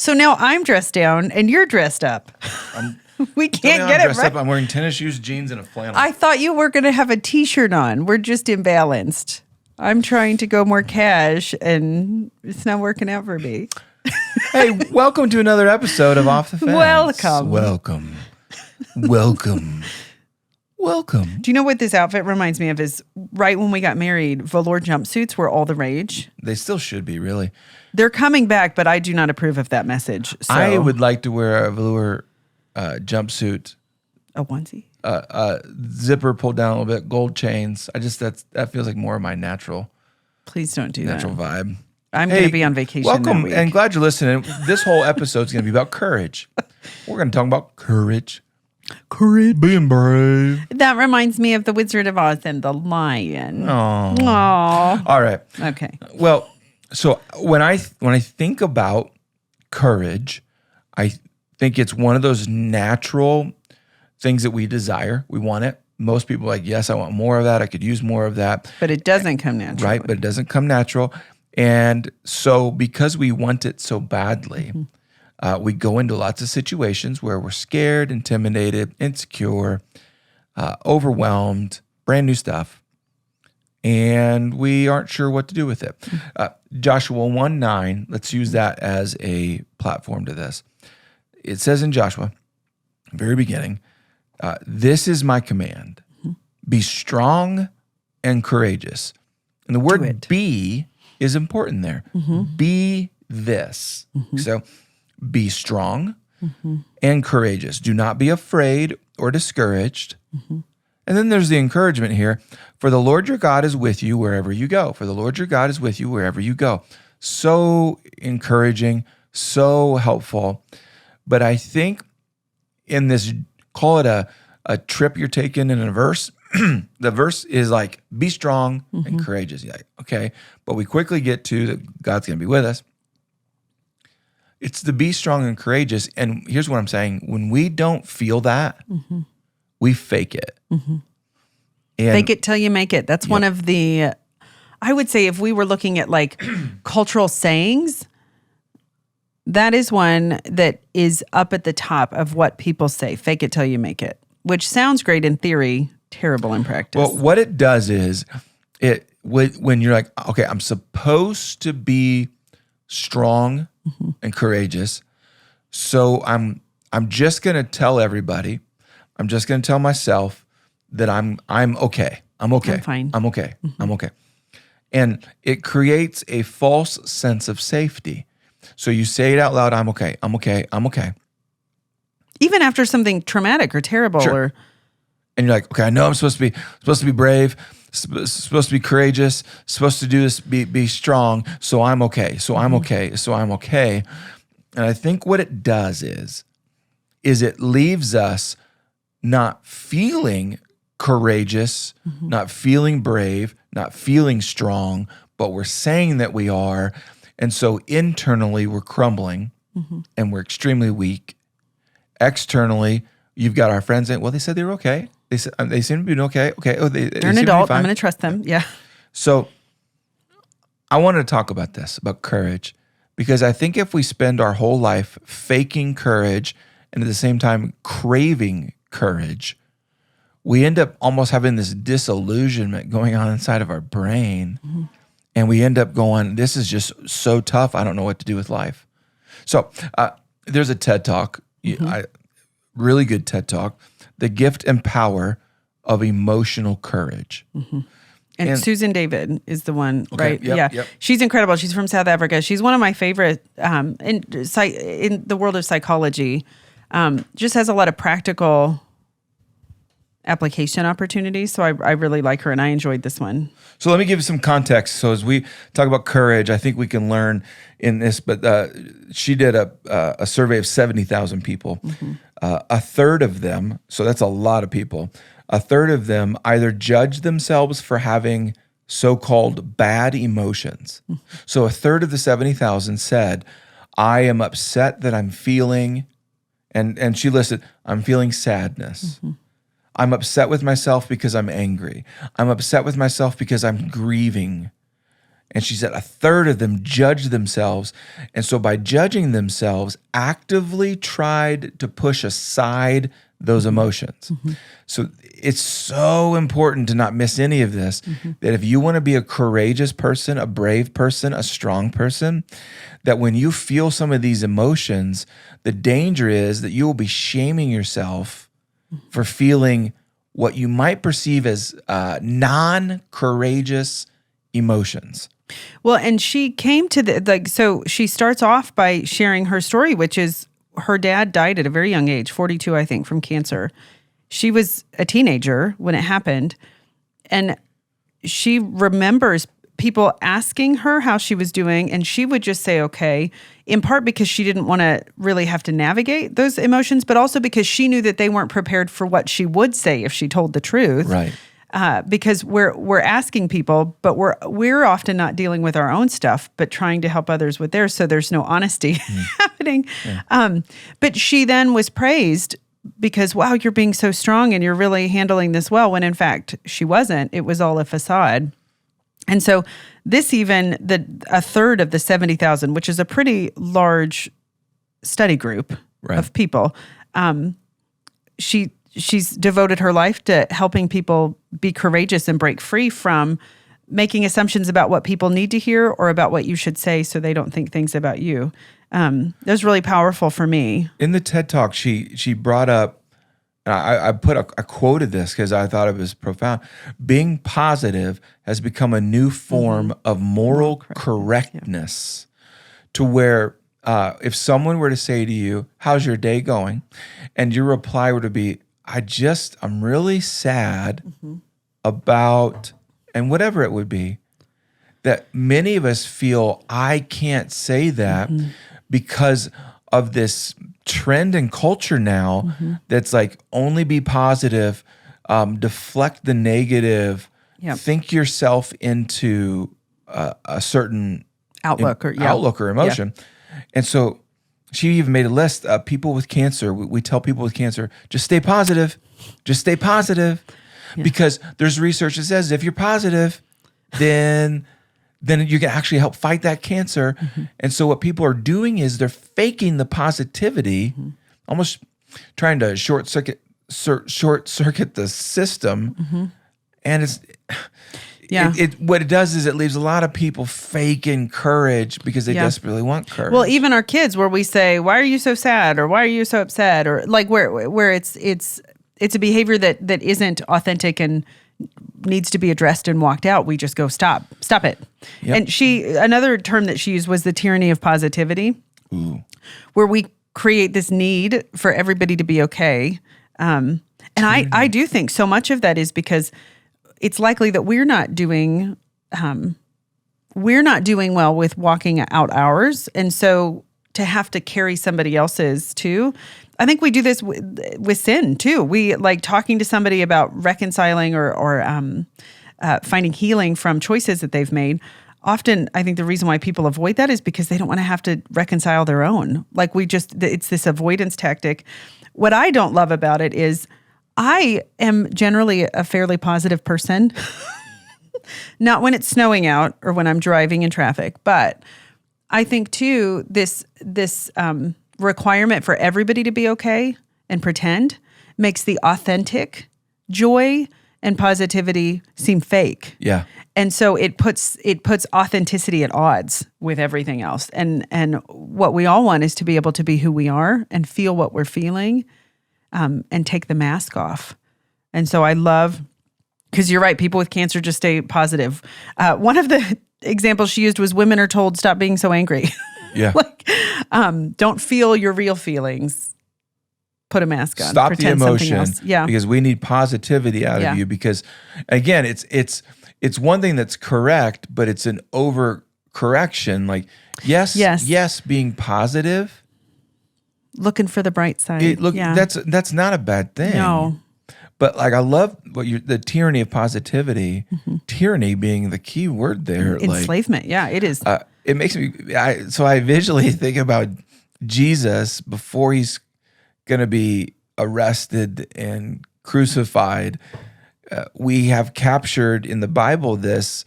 So now I'm dressed down and you're dressed up. We can't get it right. I'm wearing tennis shoes, jeans, and a flannel. I thought you were going to have a T-shirt on. We're just imbalanced. I'm trying to go more cash, and it's not working out for me. Hey, welcome to another episode of Off the Fence. Welcome. Welcome. Do you know what this outfit reminds me of is right when we got married, velour jumpsuits were all the rage. They still should be, really. They're coming back, but I do not approve of that message. So. I would like to wear a velour jumpsuit. A onesie? Zipper pulled down a little bit, gold chains. That feels like more of my natural Please don't do natural that. vibe. I'm going to be on vacation. Welcome, that week. and glad you're listening. This whole episode is going to be about courage. We're going to talk about courage. Courage. Being brave. That reminds me of the Wizard of Oz and the lion. Aww. All right. Okay. Well, so when I think about courage, I think it's one of those natural things that we desire. We want it. Most people are like, yes, I want more of that. I could use more of that. But it doesn't come natural. Right, but it doesn't come natural. And so because we want it so badly, we go into lots of situations where we're scared, intimidated, insecure, overwhelmed, brand new stuff, and we aren't sure what to do with it. Joshua 1:9, let's use that as a platform to this. It says in Joshua, very beginning, this is my command. Be strong and courageous. And the word be is important there. Be this. So be strong and courageous. Do not be afraid or discouraged. And then there's the encouragement here. For the Lord your God is with you wherever you go. For the Lord your God is with you wherever you go. So encouraging, so helpful. But I think in this, call it a trip you're taking in a verse, the verse is like, be strong and courageous. You're like, okay. But we quickly get to that God's going to be with us. It's the be strong and courageous. And here's what I'm saying. When we don't feel that, we fake it. And fake it till you make it. That's one of the, I would say if we were looking at like cultural sayings, that is one that is up at the top of what people say. Fake it till you make it, which sounds great in theory, terrible in practice. Well, what it does is when you're like, okay, I'm supposed to be strong and courageous. So I'm just going to tell everybody, I'm just going to tell myself that I'm okay. I'm okay. I'm fine. I'm okay. I'm okay. And it creates a false sense of safety. So you say it out loud, I'm okay. I'm okay. I'm okay. Even after something traumatic or terrible or and you're like, okay, I know I'm supposed to be brave, supposed to be courageous, supposed to do this, be strong, so I'm okay. So I'm okay. So I'm okay. And I think what it does is it leaves us not feeling courageous, not feeling brave, not feeling strong, but we're saying that we are. And so internally we're crumbling and we're extremely weak. Externally, you've got our friends saying, well, they said they were okay. They seem to be okay. Okay. Oh, they're an adult. I'm going to trust them. Yeah. So I wanted to talk about this, about courage, because I think if we spend our whole life faking courage and at the same time craving courage, we end up almost having this disillusionment going on inside of our brain. And we end up going, this is just so tough. I don't know what to do with life. So there's a TED Talk, really good TED Talk, The Gift and Power of Emotional Courage. And Susan David is the one, right? Yep. She's incredible. She's from South Africa. She's one of my favorite in the world of psychology. Just has a lot of practical application opportunities. So I really like her and I enjoyed this one. So let me give you some context. So as we talk about courage, I think we can learn in this, but she did a survey of 70,000 people. A third of them, so that's a lot of people, a third of them either judge themselves for having so-called bad emotions. So a third of the 70,000 said, I am upset that I'm feeling, and she listed, I'm feeling sadness. I'm upset with myself because I'm angry. I'm upset with myself because I'm grieving. And she said a third of them judged themselves. And so by judging themselves, actively tried to push aside those emotions. So it's so important to not miss any of this, that if you want to be a courageous person, a brave person, a strong person, that when you feel some of these emotions, the danger is that you will be shaming yourself for feeling what you might perceive as non-courageous emotions. Well, and she came to so she starts off by sharing her story, which is her dad died at a very young age, 42, I think, from cancer. She was a teenager when it happened. And she remembers people asking her how she was doing, and she would just say, okay, in part because she didn't want to really have to navigate those emotions, but also because she knew that they weren't prepared for what she would say if she told the truth. Right. Because we're asking people, but we're often not dealing with our own stuff, but trying to help others with theirs. So there's no honesty happening. Yeah. But she then was praised because, wow, you're being so strong and you're really handling this well. When in fact she wasn't. It was all a facade. And so this even a third of the 70,000, which is a pretty large study group of people, she's devoted her life to helping people be courageous and break free from making assumptions about what people need to hear or about what you should say so they don't think things about you. That was really powerful for me. In the TED Talk, she brought up, I put a quote of this because I thought it was profound. Being positive has become a new form of moral correctness, to where if someone were to say to you, how's your day going? And your reply were to be, I'm really sad about, and whatever it would be, that many of us feel I can't say that because of this trend and culture now that's like only be positive, deflect the negative, think yourself into a certain outlook or emotion. And so she even made a list of people with cancer. We tell people with cancer, just stay positive. Just stay positive. Yeah. Because there's research that says if you're positive, then you can actually help fight that cancer. And so what people are doing is they're faking the positivity, almost trying to short circuit the system. And it's... what it does is it leaves a lot of people faking courage because they desperately want courage. Well, even our kids, where we say, "Why are you so sad?" or "Why are you so upset?" or like where it's a behavior that isn't authentic and needs to be addressed and walked out. We just go, stop it. Yep. And another term that she used was the tyranny of positivity, where we create this need for everybody to be okay. And I do think so much of that is because it's likely that we're not doing well with walking out ours. And so to have to carry somebody else's too. I think we do this with sin too. We like talking to somebody about reconciling or finding healing from choices that they've made. Often, I think the reason why people avoid that is because they don't want to have to reconcile their own. Like it's this avoidance tactic. What I don't love about it is I am generally a fairly positive person, not when it's snowing out or when I'm driving in traffic. But I think too, this requirement for everybody to be okay and pretend makes the authentic joy and positivity seem fake. Yeah. And so it puts authenticity at odds with everything else. And what we all want is to be able to be who we are and feel what we're feeling. And take the mask off. And so I love, because you're right, people with cancer just stay positive. One of the examples she used was women are told, stop being so angry. Yeah. Don't feel your real feelings. Put a mask on. Stop pretend the emotion. Something else. Yeah. Because we need positivity out of you. Because again, it's one thing that's correct, but it's an overcorrection. Like, yes, being positive. Looking for the bright side. That's not a bad thing. No. But like I love the tyranny of positivity, tyranny being the key word there. Enslavement, it is. It makes me, so I visually think about Jesus before he's going to be arrested and crucified. We have captured in the Bible this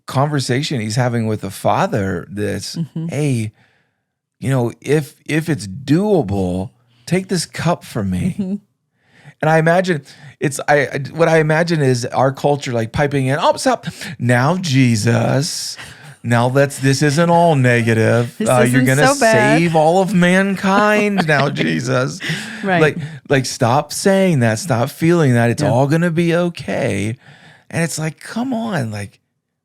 conversation he's having with the Father. This, hey, if it's doable, take this cup from me. And I imagine what I imagine is our culture like piping in, oh, stop. Now, Jesus, now this isn't all negative. You're going to save all of mankind now, Jesus. Right. Like stop saying that, stop feeling that. It's all going to be okay. And it's like, come on, like,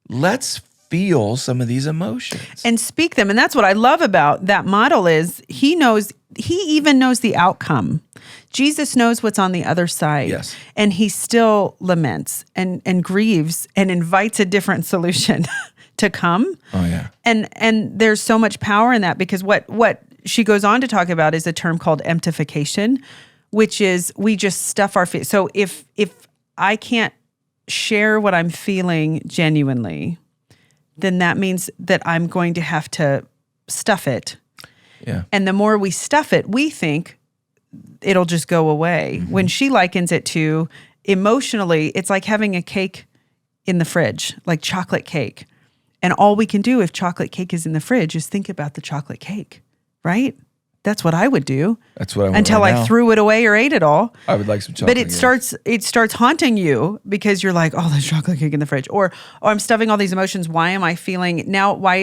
let's feel some of these emotions. And speak them. And that's what I love about that model is he even knows the outcome. Jesus knows what's on the other side. Yes. And he still laments and grieves and invites a different solution to come. Oh, yeah. And there's so much power in that because what she goes on to talk about is a term called emptification, which is we just stuff our feet. So if I can't share what I'm feeling genuinely, then that means that I'm going to have to stuff it. Yeah. And the more we stuff it, we think it'll just go away. When she likens it to emotionally, it's like having a cake in the fridge, like chocolate cake. And all we can do if chocolate cake is in the fridge is think about the chocolate cake, right? That's what I would do. That's what I want until right I now. through it away or ate it all. I would like some chocolate. But it starts haunting you because you're like, oh, there's chocolate cake in the fridge, or I'm stuffing all these emotions. Why am I feeling now? Why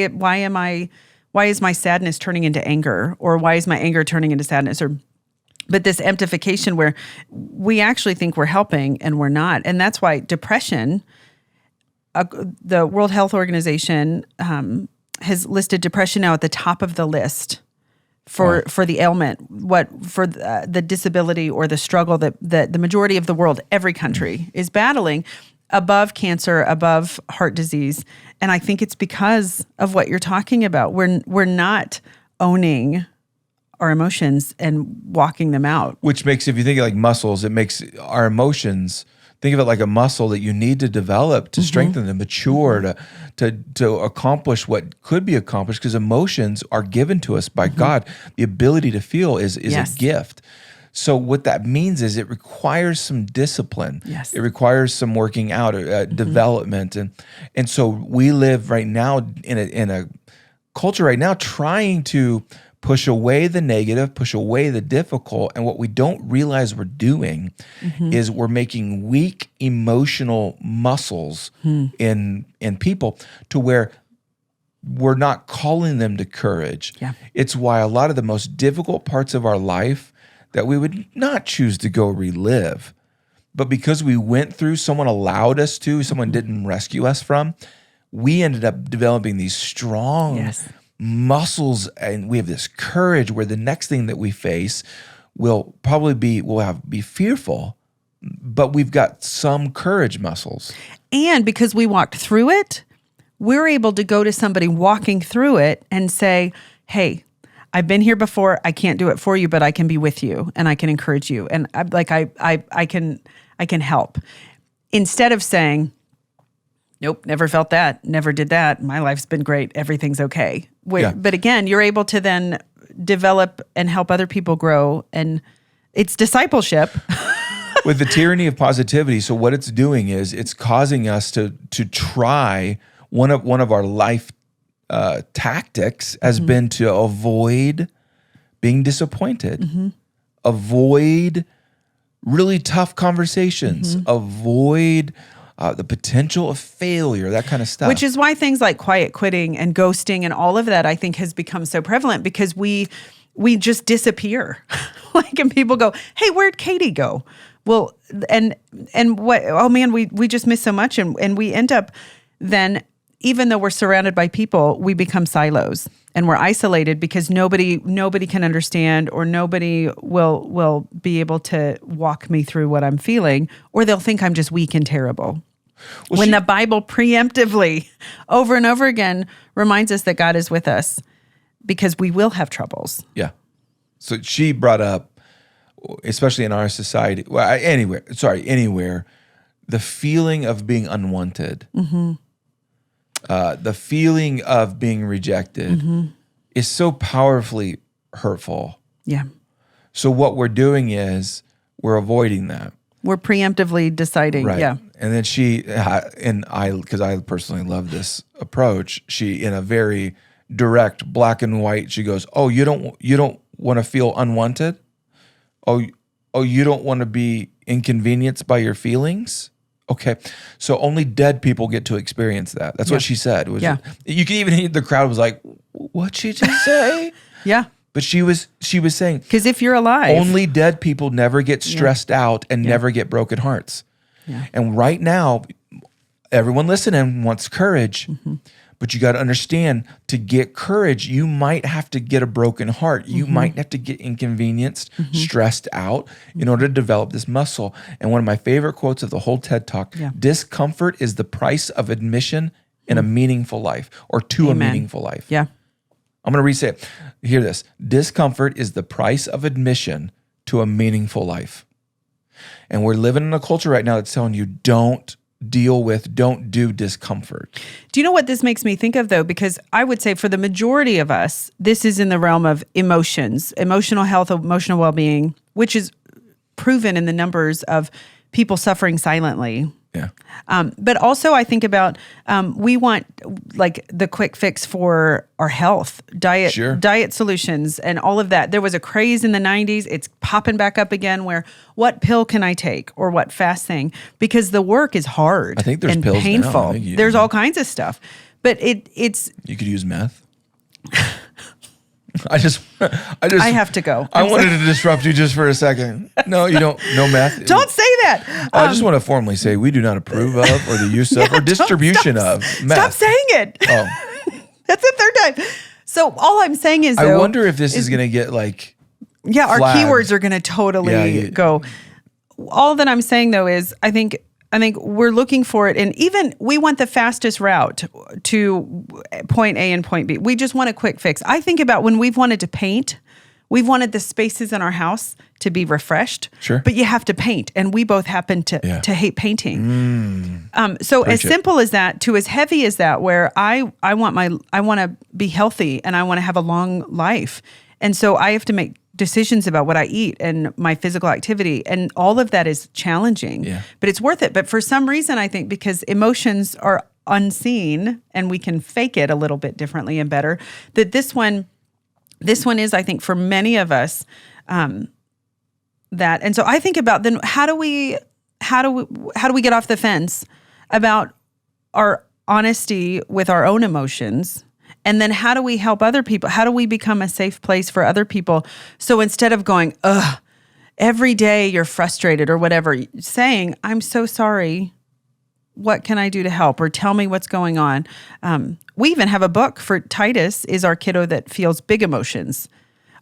is my sadness turning into anger, or why is my anger turning into sadness? But this emptification where we actually think we're helping and we're not, and that's why depression. The World Health Organization has listed depression now at the top of the list for the ailment, for the disability or the struggle that the majority of the world, every country is battling, above cancer, above heart disease. And I think it's because of what you're talking about. We're not owning our emotions and walking them out. Which makes, if you think of like muscles, it makes our emotions, think of it like a muscle that you need to develop to strengthen, to mature, to accomplish what could be accomplished, because emotions are given to us by God. The ability to feel is a gift. So what that means is it requires some discipline. Yes. It requires some working out, development. And so we live right now in a culture right now trying to push away the negative, push away the difficult. And what we don't realize we're doing is we're making weak emotional muscles in people to where we're not calling them to courage. Yeah. It's why a lot of the most difficult parts of our life that we would not choose to go relive, but because we went through, someone allowed us to, someone didn't rescue us from, we ended up developing these strong muscles, and we have this courage where the next thing that we face will probably be fearful, but we've got some courage muscles. And because we walked through it, we're able to go to somebody walking through it and say, hey, I've been here before. I can't do it for you, but I can be with you and I can encourage you. And I can help. Instead of saying, nope, never felt that, never did that. My life's been great. Everything's okay. But again, you're able to then develop and help other people grow. And it's discipleship. With the tyranny of positivity. So what it's doing is it's causing us to try one of our life tactics has been to avoid being disappointed, avoid really tough conversations, avoid the potential of failure, that kind of stuff. Which is why things like quiet quitting and ghosting and all of that, I think, has become so prevalent because we just disappear. And people go, hey, where'd Katy go? Well, and what? Oh man, we just miss so much, and we end up then, even though we're surrounded by people, we become silos and we're isolated because nobody can understand, or nobody will be able to walk me through what I'm feeling, or they'll think I'm just weak and terrible. When the Bible preemptively over and over again reminds us that God is with us because we will have troubles. Yeah. So she brought up, especially in our society, anywhere, the feeling of being unwanted. The feeling of being rejected is so powerfully hurtful. Yeah. So what we're doing is we're avoiding that. We're preemptively deciding. Right. Yeah. And then because I personally love this approach, she, in a very direct black and white, she goes, "Oh, you don't want to feel unwanted? Oh, you don't want to be inconvenienced by your feelings? Okay, so only dead people get to experience that." That's what she said. You can even hear the crowd was like, "What'd she just say?" Yeah. But she was saying, because if you're alive, only dead people never get stressed out and never get broken hearts. Yeah. And right now, everyone listening wants courage, but you got to understand, to get courage, you might have to get a broken heart. You might have to get inconvenienced, stressed out in order to develop this muscle. And one of my favorite quotes of the whole TED Talk, discomfort is the price of admission in a meaningful life, or to a meaningful life. Yeah. I'm going to re-say it. Hear this. Discomfort is the price of admission to a meaningful life. And we're living in a culture right now that's telling you, don't do discomfort. Do you know what this makes me think of, though? Because I would say for the majority of us, this is in the realm of emotions, emotional health, emotional well-being, which is proven in the numbers of people suffering silently. Yeah. But also I think about, we want like the quick fix for our health, diet solutions and all of that. There was a craze in the 90s. It's popping back up again where what pill can I take or what fast thing? Because the work is hard. I think there's and pills painful. now. There's all kinds of stuff. But it's... You could use meth. I have to go. I wanted to disrupt you just for a second. No, you don't. No meth. Don't say that. I just want to formally say we do not approve of, or the use of, or distribution of meth. Stop saying it. Oh, that's the third time. So all I'm saying is, though, I wonder if this is going to get like, our flagged. keywords are going to totally go. All that I'm saying, though, is I think we're looking for it, and even we want the fastest route to point A and point B. We just want a quick fix. I think about when we've wanted to paint, we've wanted the spaces in our house to be refreshed. Sure. But you have to paint, and we both happen to hate painting. So as simple as that to as heavy as that, where I want to be healthy and I want to have a long life, and so I have to make decisions about what I eat and my physical activity, and all of that is challenging, but it's worth it. But for some reason, I think because emotions are unseen and we can fake it a little bit differently and better, that this one is, I think, for many of us, that. And so I think about then how do we get off the fence about our honesty with our own emotions? And then how do we help other people? How do we become a safe place for other people? So instead of going, every day you're frustrated or whatever, saying, I'm so sorry. What can I do to help? Or tell me what's going on. We even have a book for Titus is our kiddo that feels big emotions.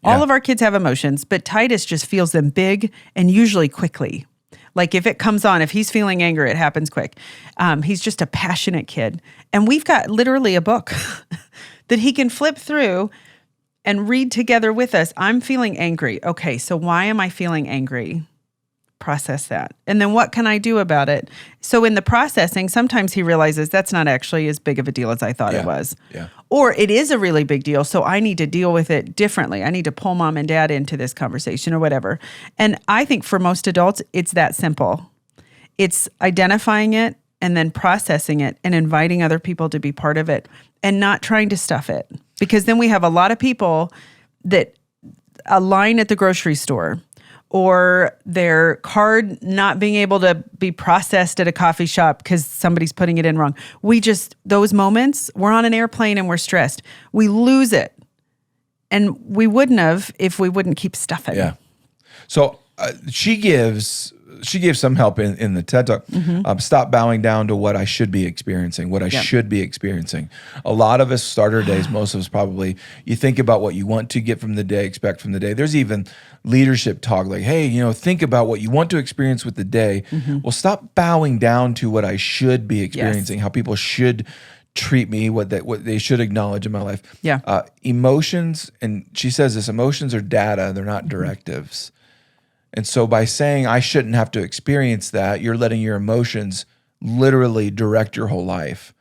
All of our kids have emotions, but Titus just feels them big and usually quickly. Like if it comes on, if he's feeling anger, it happens quick. He's just a passionate kid. And we've got literally a book that he can flip through and read together with us. I'm feeling angry. Okay, so why am I feeling angry? Process that. And then what can I do about it? So in the processing, sometimes he realizes that's not actually as big of a deal as I thought it was. Yeah. Or it is a really big deal, so I need to deal with it differently. I need to pull mom and dad into this conversation or whatever. And I think for most adults, it's that simple. It's identifying it and then processing it and inviting other people to be part of it and not trying to stuff it. Because then we have a lot of people that a line at the grocery store or their card not being able to be processed at a coffee shop because somebody's putting it in wrong. Those moments, we're on an airplane and we're stressed. We lose it. And we wouldn't have if we wouldn't keep stuffing. Yeah. So she gives some help in the TED Talk. Stop bowing down to what I should be experiencing, what I should be experiencing. A lot of us start our days, most of us probably, you think about what you want to get from the day, expect from the day. There's even leadership talk like, hey, think about what you want to experience with the day. Well, stop bowing down to what I should be experiencing, how people should treat me, what they should acknowledge in my life. Yeah. Emotions, and she says this, emotions are data, they're not directives. And so by saying I shouldn't have to experience that, you're letting your emotions literally direct your whole life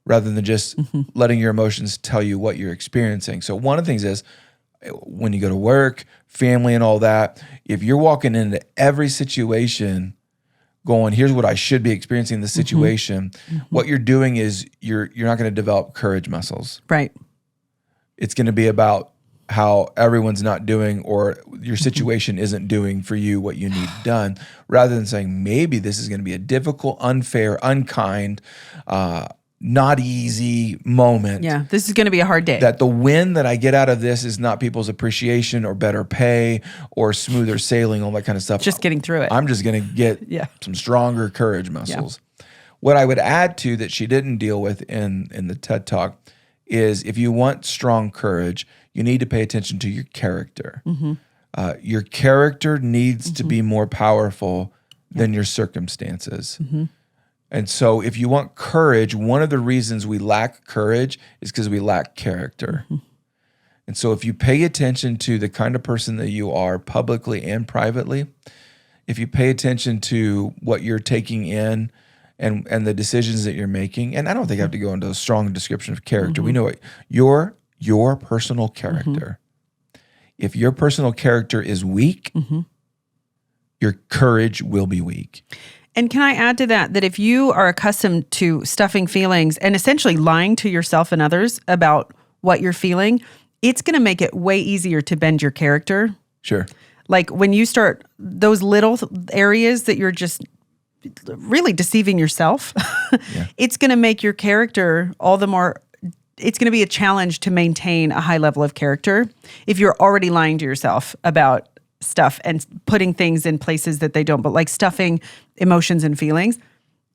rather than just letting your emotions tell you what you're experiencing. So one of the things is when you go to work, family and all that, if you're walking into every situation going, here's what I should be experiencing in this situation, what you're doing is you're not going to develop courage muscles. Right. It's going to be about how everyone's not doing or your situation isn't doing for you what you need done, rather than saying maybe this is going to be a difficult, unfair, unkind, not easy moment. Yeah, this is going to be a hard day. That the win that I get out of this is not people's appreciation or better pay or smoother sailing, all that kind of stuff. Just getting through it. I'm just going to get some stronger courage muscles. Yeah. What I would add to that she didn't deal with in the TED Talk is if you want strong courage, you need to pay attention to your character. Your character needs to be more powerful than your circumstances. And so if you want courage, one of the reasons we lack courage is because we lack character. And so if you pay attention to the kind of person that you are publicly and privately, if you pay attention to what you're taking in and the decisions that you're making, and I don't think I have to go into a strong description of character. We know it. Your personal character. If your personal character is weak, your courage will be weak. And can I add to that if you are accustomed to stuffing feelings and essentially lying to yourself and others about what you're feeling, it's going to make it way easier to bend your character. Sure. Like when you start those little areas that you're just really deceiving yourself, it's going to make your character all the more, it's going to be a challenge to maintain a high level of character if you're already lying to yourself about stuff and putting things in places that they don't, but like stuffing emotions and feelings,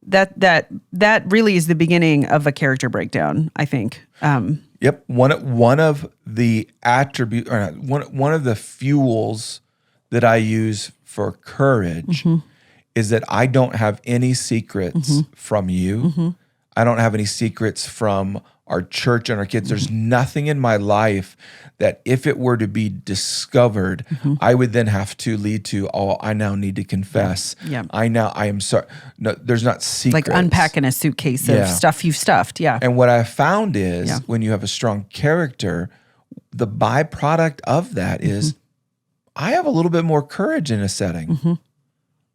that really is the beginning of a character breakdown, I think. Yep. One of the one of the fuels that I use for courage is that I don't have any secrets from you. I don't have any secrets from our church and our kids. There's nothing in my life that if it were to be discovered, I would then have to lead to, I now need to confess. Yeah. I am sorry. No, there's not secrets. Like unpacking a suitcase of stuff you've stuffed. Yeah. And what I found is when you have a strong character, the byproduct of that is I have a little bit more courage in a setting.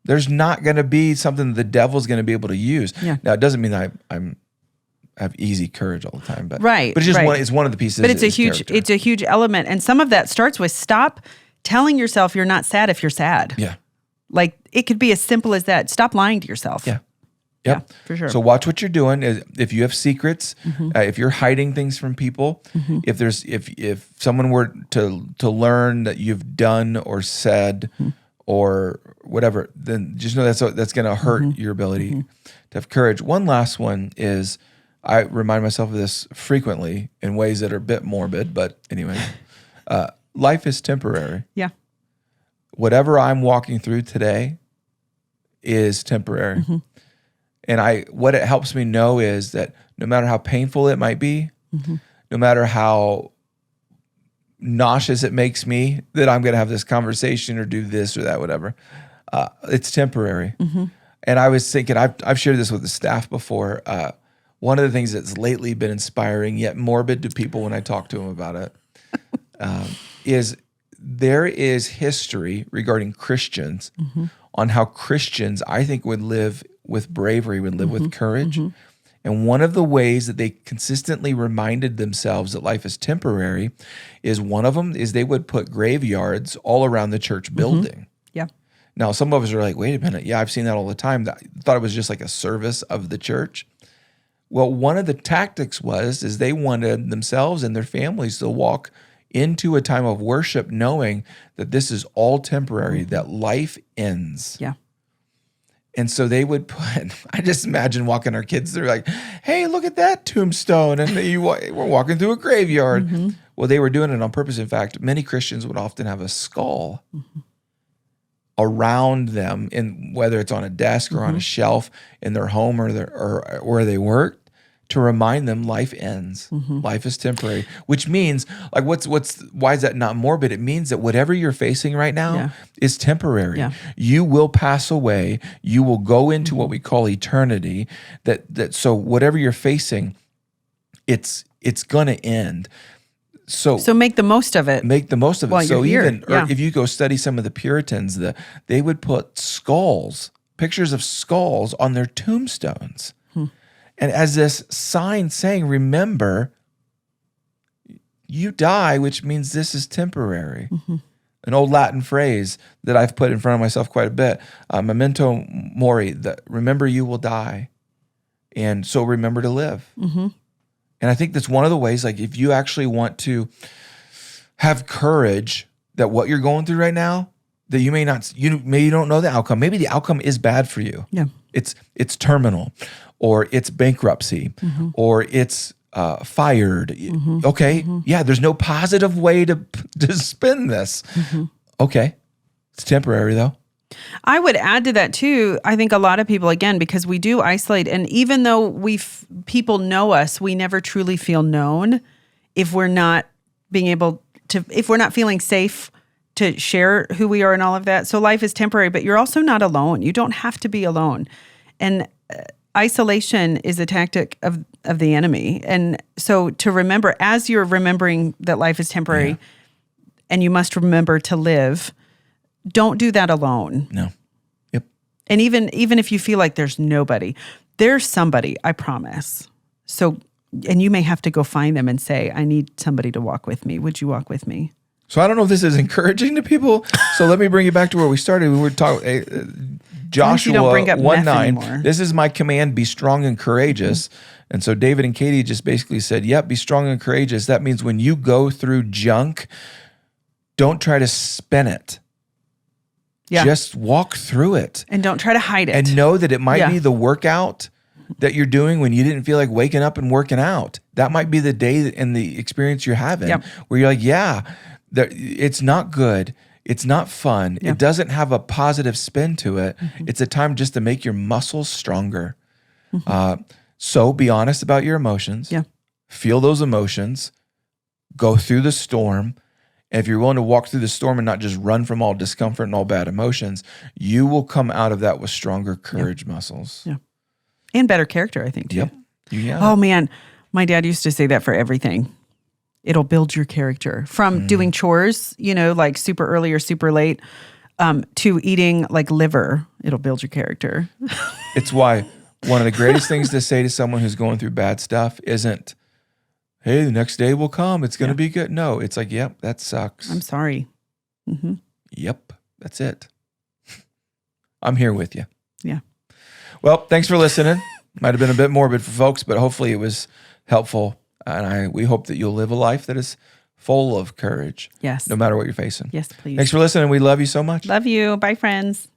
There's not going to be something the devil's going to be able to use. Yeah. Now, it doesn't mean that I'm have easy courage all the time, but it's just one of the pieces. But it's a huge element, and some of that starts with stop telling yourself you're not sad if you're sad. Yeah, like it could be as simple as that. Stop lying to yourself. Yeah, yep. Yeah, for sure. So watch what you're doing. If you have secrets, if you're hiding things from people, if someone were to learn that you've done or said or whatever, then just know that's going to hurt your ability to have courage. One last one is, I remind myself of this frequently in ways that are a bit morbid, but anyway, life is temporary. Yeah. Whatever I'm walking through today is temporary. And what it helps me know is that no matter how painful it might be, no matter how nauseous it makes me that I'm going to have this conversation or do this or that, whatever, it's temporary. And I was thinking, I've shared this with the staff before. One of the things that's lately been inspiring yet morbid to people when I talk to them about it is there is history regarding Christians on how Christians, I think, would live with bravery, would live with courage. And one of the ways that they consistently reminded themselves that life is temporary is one of them is they would put graveyards all around the church building. Yeah. Now, some of us are like, wait a minute. Yeah, I've seen that all the time. I thought it was just like a service of the church. Well, one of the tactics is they wanted themselves and their families to walk into a time of worship knowing that this is all temporary, that life ends. Yeah. And so they would I just imagine walking our kids through like, hey, look at that tombstone. And we're walking through a graveyard. Well, they were doing it on purpose. In fact, many Christians would often have a skull around them, whether it's on a desk or on a shelf in their home or where they worked, to remind them life ends. Life is temporary, which means like why is that not morbid? It means that whatever you're facing right now is temporary. Yeah. You will pass away. You will go into what we call eternity. So whatever you're facing, it's going to end. So make the most of it. Make the most of it. So even if you go study some of the Puritans, they would put skulls pictures of skulls on their tombstones. And as this sign saying, remember, you die, which means this is temporary. An old Latin phrase that I've put in front of myself quite a bit, memento mori, that remember you will die. And so remember to live. And I think that's one of the ways, like if you actually want to have courage that what you're going through right now, that you don't know the outcome. Maybe the outcome is bad for you. Yeah. It's terminal, or it's bankruptcy, or it's fired. Okay. Yeah. There's no positive way to spin this. Okay. It's temporary though. I would add to that too. I think a lot of people, again, because we do isolate, and even though people know us, we never truly feel known if we're not if we're not feeling safe to share who we are and all of that. So life is temporary, but you're also not alone. You don't have to be alone. And isolation is a tactic of the enemy. And so to remember, as you're remembering that life is temporary and you must remember to live, don't do that alone. No. Yep. And even if you feel like there's nobody, there's somebody, I promise. So, and you may have to go find them and say, I need somebody to walk with me. Would you walk with me? So I don't know if this is encouraging to people. So let me bring you back to where we started. We were talking Joshua 1:9. This is my command: be strong and courageous. And so David and Katy just basically said, "Yep, be strong and courageous." That means when you go through junk, don't try to spin it. Yeah. Just walk through it, and don't try to hide it. And know that it might be the workout that you're doing when you didn't feel like waking up and working out. That might be the day and the experience you're having where you're like, it's not good. It's not fun. It doesn't have a positive spin to it. It's a time just to make your muscles stronger. So be honest about your emotions. Feel those emotions. Go through the storm. And if you're willing to walk through the storm and not just run from all discomfort and all bad emotions, you will come out of that with stronger courage muscles. And better character, I think, too. Yeah. Oh, man. My dad used to say that for everything. It'll build your character. From doing chores, like super early or super late, to eating like liver. It'll build your character. It's why one of the greatest things to say to someone who's going through bad stuff isn't, hey, the next day will come. It's going to be good. No, it's like, yep, that sucks. I'm sorry. Yep, that's it. I'm here with you. Yeah. Well, thanks for listening. Might have been a bit morbid for folks, but hopefully it was helpful. And we hope that you'll live a life that is full of courage. Yes. No matter what you're facing. Yes, please. Thanks for listening. We love you so much. Love you. Bye, friends.